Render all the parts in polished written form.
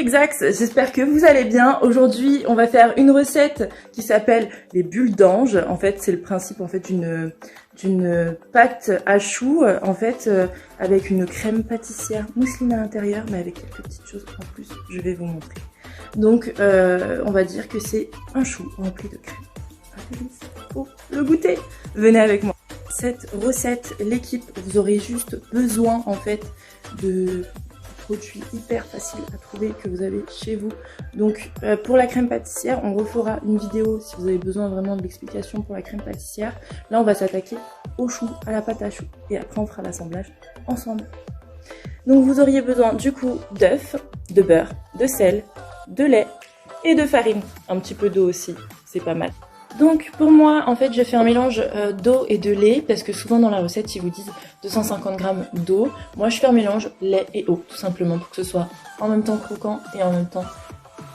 Exact, j'espère que vous allez bien. Aujourd'hui, on va faire une recette qui s'appelle les bulles d'ange. En fait, c'est le principe en fait d'une pâte à choux avec une crème pâtissière mousseline à l'intérieur, mais avec quelques petites choses en plus, je vais vous montrer. Donc, on va dire que c'est un chou rempli de crème. Faut le goûter. Venez avec moi. Cette recette, l'équipe, vous aurez juste besoin en fait de produits hyper faciles à trouver que vous avez chez vous. Donc pour la crème pâtissière, on refera une vidéo si vous avez besoin vraiment de l'explication pour la crème pâtissière. Là on va s'attaquer au chou, à la pâte à choux, et après on fera l'assemblage ensemble. Donc vous auriez besoin du coup d'œufs, de beurre, de sel, de lait et de farine. Un petit peu d'eau aussi, c'est pas mal. Donc pour moi, en fait, je fais un mélange d'eau et de lait parce que souvent dans la recette, ils vous disent 250 g d'eau. Moi, je fais un mélange lait et eau, tout simplement, pour que ce soit en même temps croquant et en même temps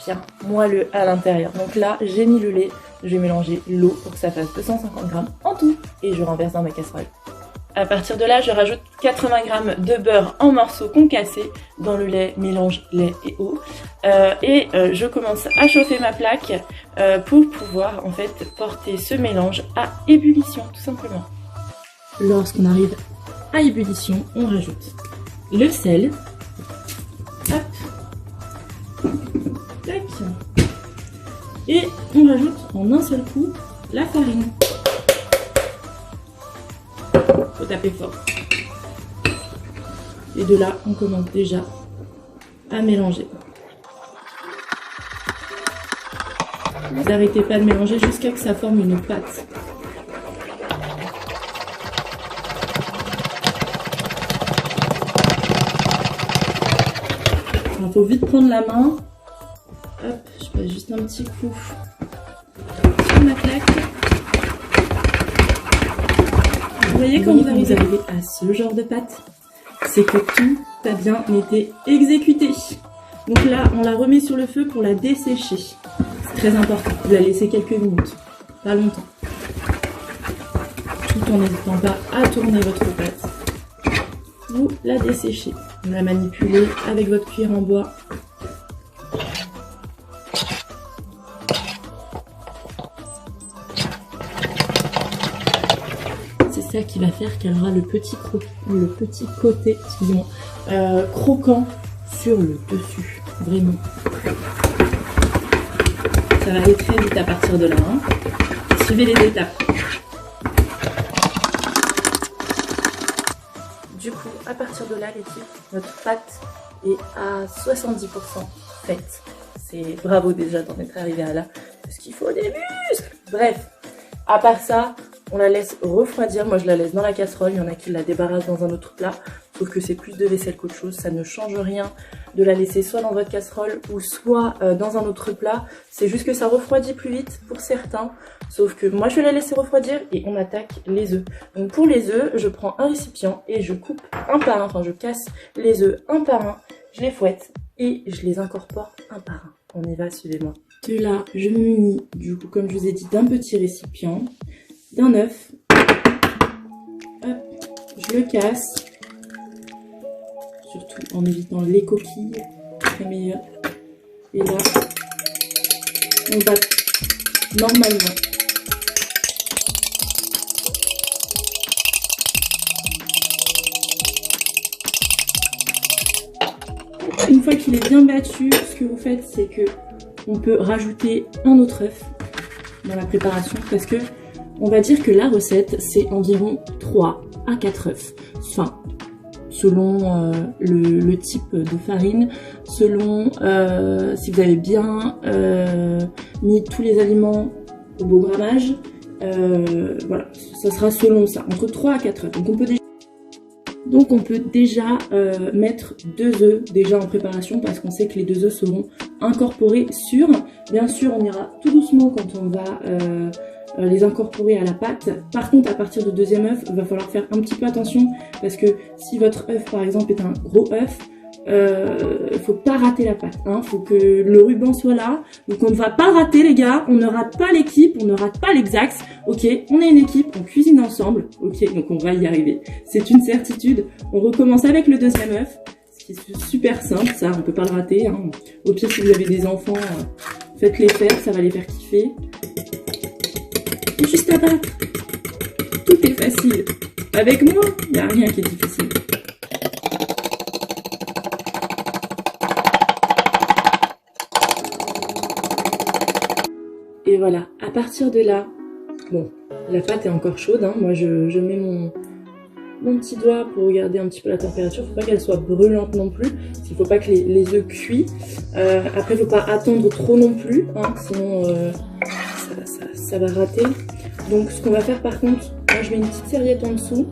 bien moelleux à l'intérieur. Donc là, j'ai mis le lait, je vais mélanger l'eau pour que ça fasse 250 g en tout et je renverse dans ma casserole. À partir de là, je rajoute 80 g de beurre en morceaux concassés dans le lait, mélange lait et eau. Je commence à chauffer ma plaque pour pouvoir en fait porter ce mélange à ébullition, tout simplement. Lorsqu'on arrive à ébullition, on rajoute le sel. Hop. Tac. Et on rajoute en un seul coup la farine. Faut taper fort. Et de là, on commence déjà à mélanger. Vous n'arrêtez pas de mélanger jusqu'à que ça forme une pâte. Il faut vite prendre la main. Hop, je passe juste un petit coup sur ma plaque. Vous voyez quand vous arrivez à ce genre de pâte, c'est que tout a bien été exécuté. Donc là, on la remet sur le feu pour la dessécher. C'est très important. Vous la laissez quelques minutes, pas longtemps. Tout en n'hésitant pas à tourner votre pâte. Vous la desséchez. Vous la manipulez avec votre cuillère en bois. C'est ça qui va faire qu'elle aura le petit côté croquant sur le dessus, vraiment. Ça va aller très vite à partir de là. Suivez les étapes. Du coup, à partir de là, l'équipe, notre pâte est à 70% faite. C'est bravo déjà d'en être arrivé à là, parce qu'il faut des muscles. Bref, à part ça, on la laisse refroidir. Moi, je la laisse dans la casserole. Il y en a qui la débarrassent dans un autre plat. Sauf que c'est plus de vaisselle qu'autre chose. Ça ne change rien de la laisser soit dans votre casserole ou soit dans un autre plat. C'est juste que ça refroidit plus vite pour certains. Sauf que moi, je vais la laisser refroidir et on attaque les œufs. Donc pour les œufs, je prends un récipient et je coupe un par un. Enfin, je casse les œufs un par un. Je les fouette et je les incorpore un par un. On y va, suivez-moi. De là, je me munis, du coup, comme je vous ai dit, d'un petit récipient, d'un œuf. Hop, je le casse. Surtout en évitant les coquilles, c'est meilleur. Et là, on bat normalement. Une fois qu'il est bien battu, ce que vous faites, c'est que on peut rajouter un autre œuf dans la préparation parce que on va dire que la recette, c'est environ 3 à 4 œufs. Enfin, selon le type de farine, selon si vous avez bien mis tous les aliments au beau grammage. Voilà, ça sera selon ça, entre 3 à 4 œufs. Donc on peut déjà mettre 2 œufs déjà en préparation parce qu'on sait que les 2 œufs seront incorporés sur. Bien sûr, on ira tout doucement quand on va les incorporer à la pâte. Par contre, à partir du deuxième œuf, il va falloir faire un petit peu attention parce que si votre œuf par exemple est un gros œuf, faut pas rater la pâte, hein. Faut que le ruban soit là, donc on ne va pas rater les gars, on ne rate pas l'équipe, on ne rate pas l'exax, ok, on est une équipe, on cuisine ensemble, ok, donc on va y arriver, c'est une certitude. On recommence avec le deuxième œuf, ce C'est super simple, ça, on peut pas le rater. Hein. Au pire, si vous avez des enfants, faites-les faire, ça va les faire kiffer. Et juste à battre. Tout est facile. Avec moi, il n'y a rien qui est difficile. Et voilà, à partir de là, bon, la pâte est encore chaude, hein. Moi je mets mon petit doigt pour regarder un petit peu la température. Faut pas qu'elle soit brûlante non plus, parce qu'il faut pas que les œufs cuisent. Après, faut pas attendre trop non plus, hein, sinon ça va rater. Donc ce qu'on va faire par contre, moi je mets une petite serviette en dessous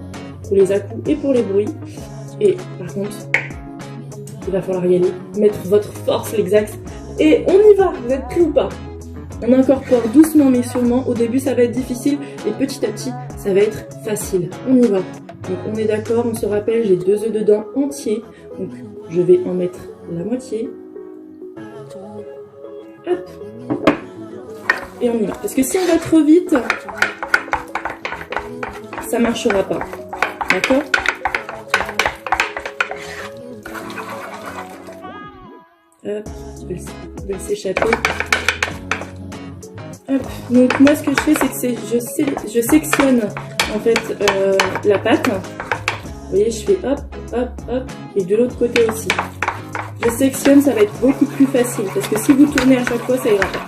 pour les à-coups et pour les bruits. Et par contre, il va falloir y aller, mettre votre force, l'exact. Et on y va, vous êtes prêts ou pas? On incorpore doucement mais sûrement. Au début ça va être difficile et petit à petit ça va être facile. On y va. Donc on est d'accord, on se rappelle, j'ai 2 œufs dedans entiers. Donc je vais en mettre la moitié. Hop. Et on y va. Parce que si on va trop vite, ça marchera pas. D'accord? Hop, ils veulent s'échapper. Hop. Donc moi ce que je fais c'est que je sectionne en fait la pâte. Vous voyez, je fais hop, hop, hop, et de l'autre côté aussi. Je sectionne, ça va être beaucoup plus facile parce que si vous tournez à chaque fois, ça ira pas.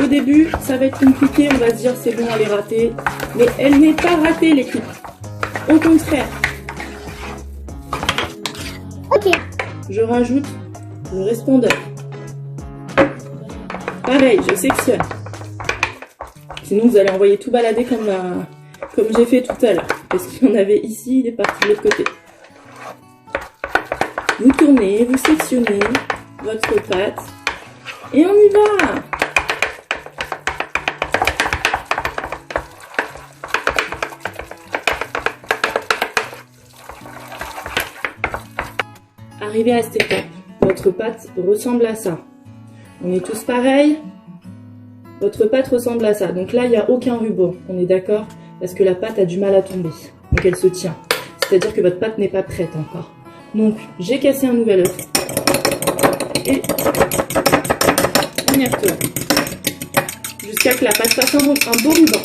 Au début, ça va être compliqué, on va se dire c'est bon, elle est ratée, mais elle n'est pas ratée l'équipe. Au contraire. Ok. Je rajoute le restant d'œuf. Pareil, je sectionne. Sinon, vous allez envoyer tout balader comme j'ai fait tout à l'heure. Parce qu'il y en avait ici, il est parti de l'autre côté. Vous tournez, vous sectionnez votre pâte. Et on y va! Arrivé à cette étape, votre pâte ressemble à ça. On est tous pareils. Votre pâte ressemble à ça. Donc là, il n'y a aucun ruban. On est d'accord? Parce que la pâte a du mal à tomber. Donc elle se tient. C'est-à-dire que votre pâte n'est pas prête encore. Donc j'ai cassé un nouvel œuf. Et on y retourne. Jusqu'à que la pâte fasse un beau ruban.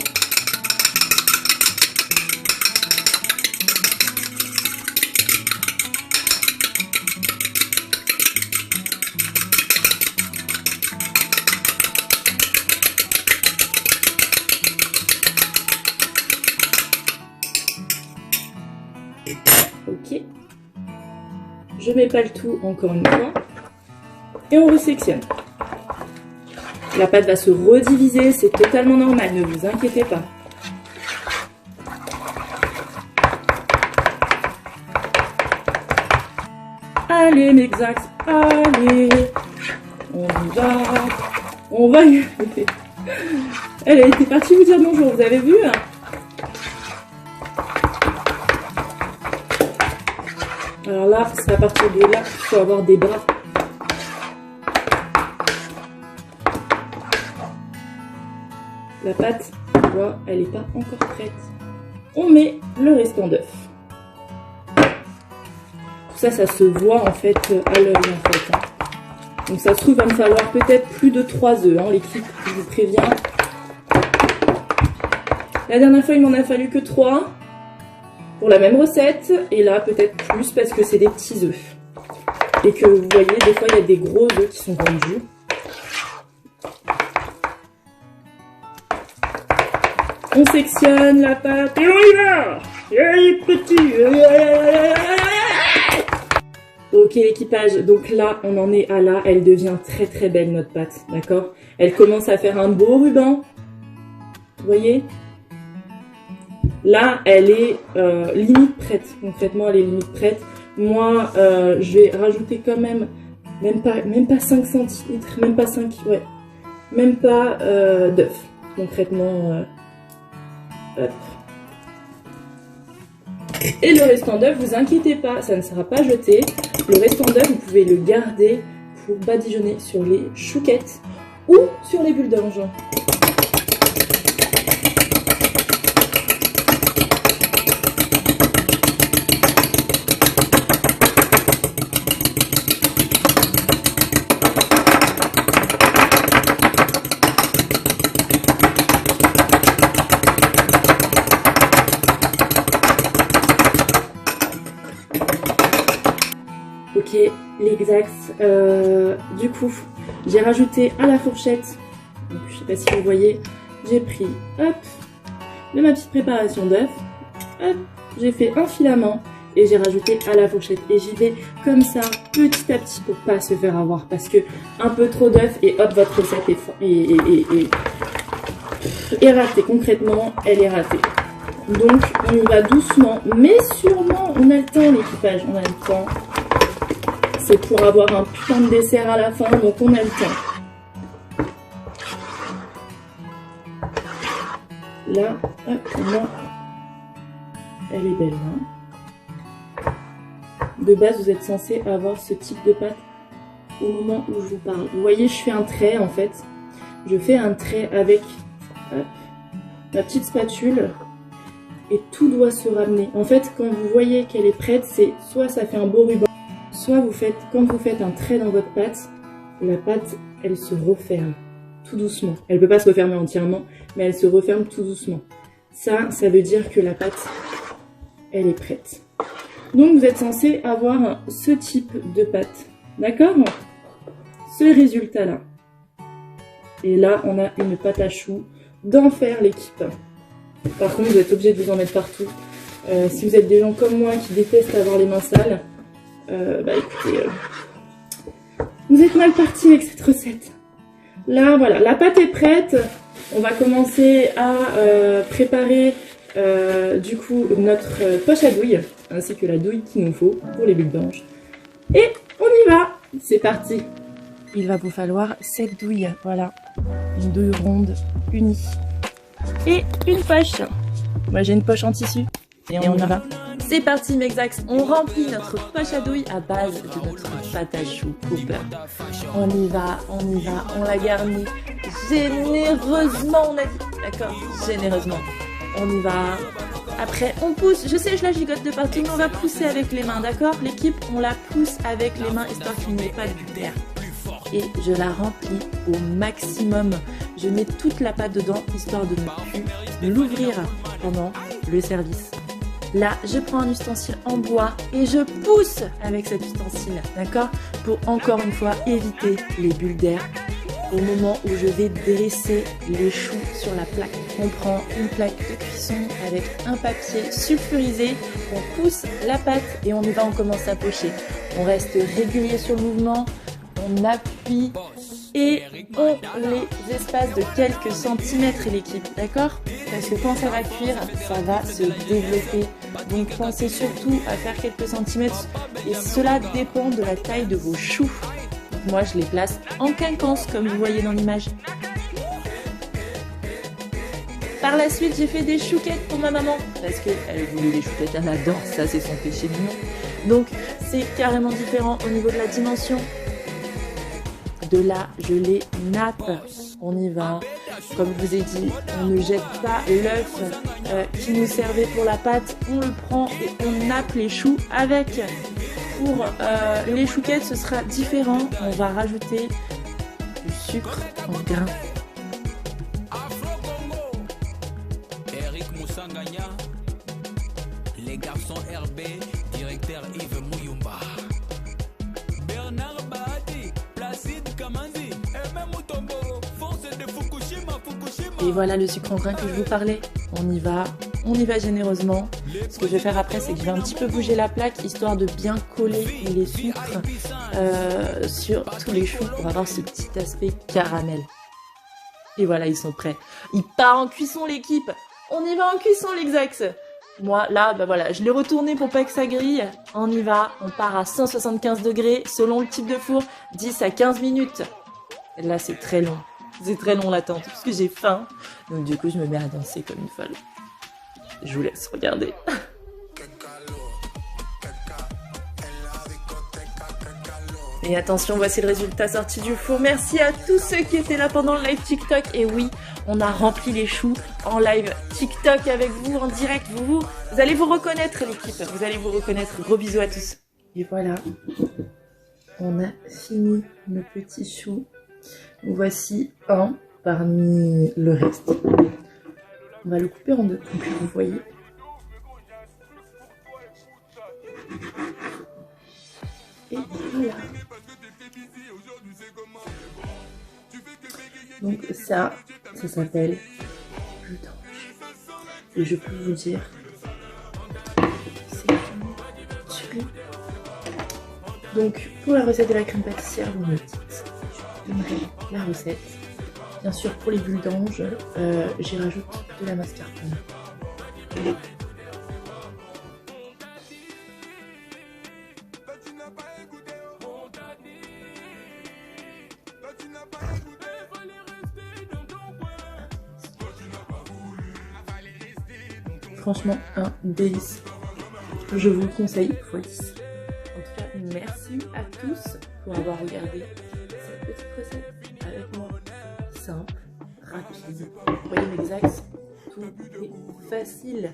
Ok, je mets pas le tout encore une fois et on resectionne. La pâte va se rediviser, c'est totalement normal, ne vous inquiétez pas. Allez Mexax, allez, on va y aller. Elle était partie vous dire bonjour, vous avez vu hein? Alors là, c'est à partir de là qu'il faut avoir des bras. La pâte, tu vois, elle n'est pas encore prête. On met le restant d'œuf. Tout ça, ça se voit en fait à l'œil en fait. Hein. Donc ça se trouve, il va me falloir peut-être plus de 3 œufs, hein, l'équipe, je vous préviens. La dernière fois, il m'en a fallu que 3. Pour la même recette, et là peut-être plus parce que c'est des petits œufs. Et que vous voyez, des fois il y a des gros œufs qui sont vendus. On sectionne la pâte et on y va! Et petit! Ok l'équipage, donc là on en est à là, elle devient très très belle notre pâte, d'accord? Elle commence à faire un beau ruban. Vous voyez? Là, elle est limite prête. Concrètement, elle est limite prête. Moi, je vais rajouter quand même pas 5 centilitres, même pas 5, ouais, même pas d'œufs. Concrètement, hop. Et le restant d'œufs, vous inquiétez pas, ça ne sera pas jeté. Le restant d'œufs, vous pouvez le garder pour badigeonner sur les chouquettes ou sur les bulles d'ange. l'exax. Du coup, j'ai rajouté à la fourchette, donc, je sais pas si vous voyez, j'ai pris, hop, de ma petite préparation d'œuf, hop, j'ai fait un filament et j'ai rajouté à la fourchette. Et j'y vais comme ça, petit à petit, pour pas se faire avoir, parce que un peu trop d'œuf et hop, votre recette est ratée. Concrètement, elle est ratée. Donc, on y va doucement, mais sûrement. On a le temps, l'équipage, on a le temps. C'est pour avoir un putain de dessert à la fin, donc on a le temps. Là, hop, là, elle est belle, hein. De base, vous êtes censé avoir ce type de pâte au moment où je vous parle. Vous voyez, je fais un trait, en fait. Je fais un trait avec hop, ma petite spatule. Et tout doit se ramener. En fait, quand vous voyez qu'elle est prête, c'est soit ça fait un beau ruban, soit vous faites, quand vous faites un trait dans votre pâte, la pâte, elle se referme tout doucement. Elle ne peut pas se refermer entièrement, mais elle se referme tout doucement. Ça veut dire que la pâte, elle est prête. Donc, vous êtes censé avoir ce type de pâte. D'accord? Ce résultat-là. Et là, on a une pâte à choux d'enfer, l'équipe. Par contre, vous êtes obligé de vous en mettre partout. Si vous êtes des gens comme moi qui détestent avoir les mains sales, bah écoutez, vous êtes mal parti avec cette recette. Là, voilà, la pâte est prête. On va commencer à préparer du coup notre poche à douille, ainsi que la douille qu'il nous faut pour les bulles d'ange. Et on y va. C'est parti. Il va vous falloir cette douille, voilà, une douille ronde unie. Et une poche. Moi j'ai une poche en tissu. Et on y va. C'est parti Mexax, on remplit notre poche à douille à base de notre pâte à choux Cooper. On y va, on la garnit généreusement, on a dit. D'accord, généreusement. On y va. Après on pousse, je sais je la gigote de partout, mais on va pousser avec les mains, d'accord? L'équipe, on la pousse avec les mains histoire qu'il n'y ait pas de bulle. Et je la remplis au maximum. Je mets toute la pâte dedans, histoire de ne plus l'ouvrir pendant le service. Là, je prends un ustensile en bois et je pousse avec cet ustensile, d'accord? Pour encore une fois éviter les bulles d'air au moment où je vais dresser les choux sur la plaque. On prend une plaque de cuisson avec un papier sulfurisé, on pousse la pâte et on y va, on commence à pocher. On reste régulier sur le mouvement. On appuie et on les espace de quelques centimètres l'équipe, d'accord? Parce que quand ça va cuire, ça va se développer. Donc pensez surtout à faire quelques centimètres et cela dépend de la taille de vos choux. Donc moi je les place en quinconce comme vous voyez dans l'image. Par la suite j'ai fait des chouquettes pour ma maman parce qu'elle voulait des chouquettes, elle adore ça, c'est son péché mignon. Donc c'est carrément différent au niveau de la dimension. De là, je les nappe. On y va. Comme je vous ai dit, on ne jette pas l'œuf qui nous servait pour la pâte. On le prend et on nappe les choux avec. Pour les chouquettes, ce sera différent. On va rajouter du sucre en grains. Les garçons RB, directeur Yves Mouyumba. Bernard Bahati, Placide Kamanzi, et voilà le sucre en grain que je vous parlais. On y va généreusement. Ce que je vais faire après, c'est que je vais un petit peu bouger la plaque, histoire de bien coller les sucres sur tous les choux pour avoir ce petit aspect caramel. Et voilà, ils sont prêts. Il part en cuisson l'équipe. On y va en cuisson l'exax. Moi, là, bah voilà, je l'ai retourné pour pas que ça grille. On y va, on part à 175 degrés, selon le type de four, 10 à 15 minutes. Et là, c'est très long. C'est très long l'attente, parce que j'ai faim. Donc du coup, je me mets à danser comme une folle. Je vous laisse regarder. Et attention, voici le résultat sorti du four. Merci à tous ceux qui étaient là pendant le live TikTok. Et oui, on a rempli les choux en live TikTok avec vous, en direct. Vous allez vous reconnaître, l'équipe. Vous allez vous reconnaître. Gros bisous à tous. Et voilà, on a fini nos petits choux. Voici un parmi le reste. On va le couper en deux, comme vous voyez. Et voilà. Donc ça s'appelle le tange. Et je peux vous dire, c'est une tuerie. Donc pour la recette de la crème pâtissière, vous me dites, je donnerai la recette. Bien sûr, pour les bulles d'ange, j'y rajoute de la mascarpone. Franchement, un délice. Je vous le conseille x10. En tout cas, merci à tous pour avoir regardé cette petite recette avec moi. Simple, rapide. Vous voyez mes axes, tout est facile.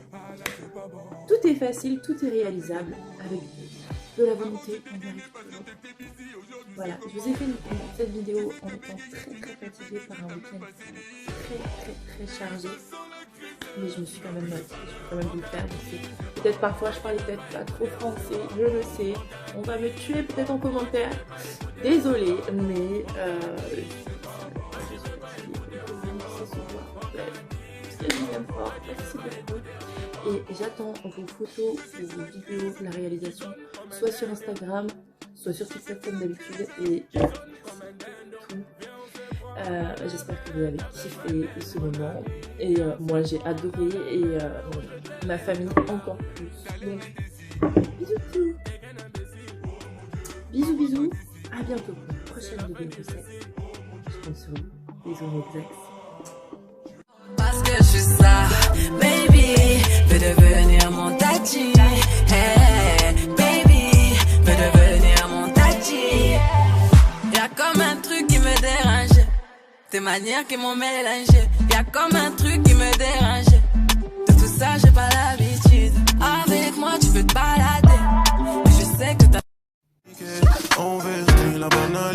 Tout est facile, tout est réalisable avec de la volonté. On y arrive toujours. Voilà, je vous ai fait cette vidéo en étant très fatiguée par un week-end très chargé. Mais je me suis quand même motivée, je peux quand même vous le faire. Peut-être parfois je parlais peut-être pas trop français, je le sais. On va me tuer peut-être en commentaire. Désolée, mais je suis fatiguée. Je vous aime fort, merci beaucoup. Et j'attends vos photos et vos vidéos de la réalisation, soit sur Instagram, soit sur TikTok comme d'habitude. Et j'espère que vous avez kiffé ce moment. Et moi j'ai adoré et ma famille encore plus. Donc bisous. Bisous. À bientôt pour une prochaine vidéo de recette. Je compte sur vous. Bisous mes ex. Parce que je suis ça, baby, veux devenir mon tati. Hey, baby, veux devenir mon tati. Y'a comme un truc qui me dérange, tes manières qui m'ont mélangé. Y'a comme un truc qui me dérange, de tout ça j'ai pas l'habitude. Avec moi tu peux te balader, mais je sais que t'as... On veut la banane.